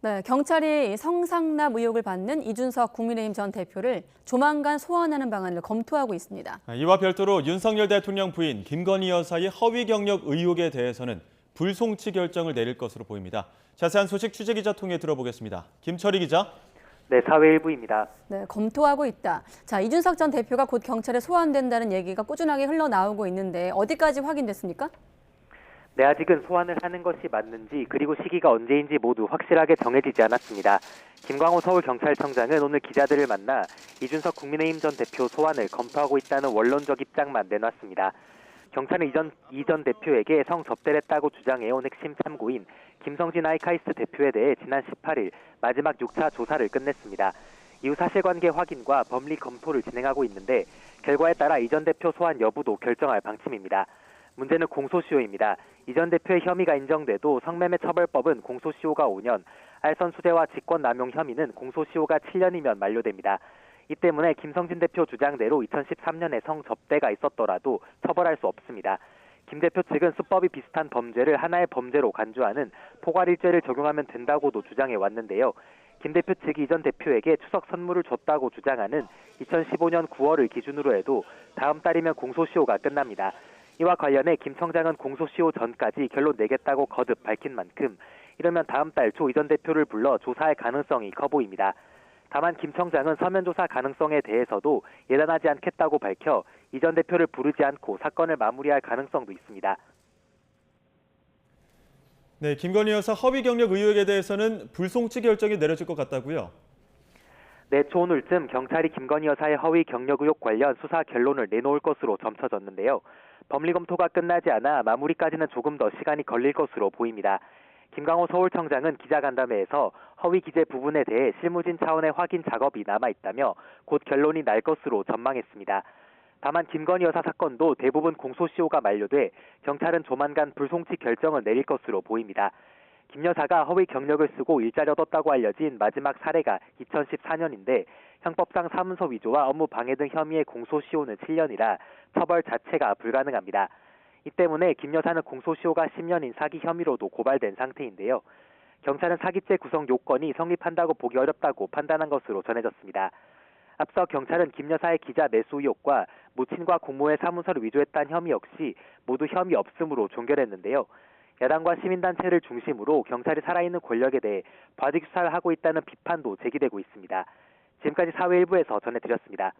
네, 경찰이 성상납 의혹을 받는 이준석 국민의힘 전 대표를 조만간 소환하는 방안을 검토하고 있습니다. 이와 별도로 윤석열 대통령 부인 김건희 여사의 허위 경력 의혹에 대해서는 불송치 결정을 내릴 것으로 보입니다. 자세한 소식 취재기자 통해 들어보겠습니다. 김철희 기자. 네, 사회일부입니다. 네, 검토하고 있다. 자, 이준석 전 대표가 곧 경찰에 소환된다는 얘기가 꾸준하게 흘러나오고 있는데 어디까지 확인됐습니까? 네, 아직은 소환을 하는 것이 맞는지 그리고 시기가 언제인지 모두 확실하게 정해지지 않았습니다. 김광호 서울경찰청장은 오늘 기자들을 만나 이준석 국민의힘 전 대표 소환을 검토하고 있다는 원론적 입장만 내놨습니다. 경찰은 이 전 대표에게 성접대를 했다고 주장해온 핵심 참고인 김성진 아이카이스트 대표에 대해 지난 18일 마지막 6차 조사를 끝냈습니다. 이후 사실관계 확인과 법리 검토를 진행하고 있는데 결과에 따라 이 전 대표 소환 여부도 결정할 방침입니다. 문제는 공소시효입니다. 이 전 대표의 혐의가 인정돼도 성매매 처벌법은 공소시효가 5년, 알선수재와 직권남용 혐의는 공소시효가 7년이면 만료됩니다. 이 때문에 김성진 대표 주장대로 2013년에 성접대가 있었더라도 처벌할 수 없습니다. 김 대표 측은 수법이 비슷한 범죄를 하나의 범죄로 간주하는 포괄일죄를 적용하면 된다고도 주장해 왔는데요. 김 대표 측이 이 전 대표에게 추석 선물을 줬다고 주장하는 2015년 9월을 기준으로 해도 다음 달이면 공소시효가 끝납니다. 이와 관련해 김 청장은 공소시효 전까지 결론 내겠다고 거듭 밝힌 만큼 이러면 다음 달 초 이 전 대표를 불러 조사할 가능성이 커 보입니다. 다만 김 청장은 서면 조사 가능성에 대해서도 예단하지 않겠다고 밝혀 이 전 대표를 부르지 않고 사건을 마무리할 가능성도 있습니다. 네, 김건희 여사 허위 경력 의혹에 대해서는 불송치 결정이 내려질 것 같다고요? 네, 초오늘쯤 경찰이 김건희 여사의 허위 경력 의혹 관련 수사 결론을 내놓을 것으로 점쳐졌는데요. 법리 검토가 끝나지 않아 마무리까지는 조금 더 시간이 걸릴 것으로 보입니다. 김광호 서울청장은 기자간담회에서 허위 기재 부분에 대해 실무진 차원의 확인 작업이 남아있다며 곧 결론이 날 것으로 전망했습니다. 다만 김건희 여사 사건도 대부분 공소시효가 만료돼 경찰은 조만간 불송치 결정을 내릴 것으로 보입니다. 김 여사가 허위 경력을 쓰고 일자리 얻었다고 알려진 마지막 사례가 2014년인데 형법상 사문서 위조와 업무 방해 등 혐의의 공소시효는 7년이라 처벌 자체가 불가능합니다. 이 때문에 김 여사는 공소시효가 10년인 사기 혐의로도 고발된 상태인데요. 경찰은 사기죄 구성 요건이 성립한다고 보기 어렵다고 판단한 것으로 전해졌습니다. 앞서 경찰은 김 여사의 기자 매수 의혹과 모친과 공모의 사문서를 위조했다는 혐의 역시 모두 혐의 없음으로 종결했는데요. 야당과 시민단체를 중심으로 경찰이 살아있는 권력에 대해 바둑 수사를 하고 있다는 비판도 제기되고 있습니다. 지금까지 사회일부에서 전해드렸습니다.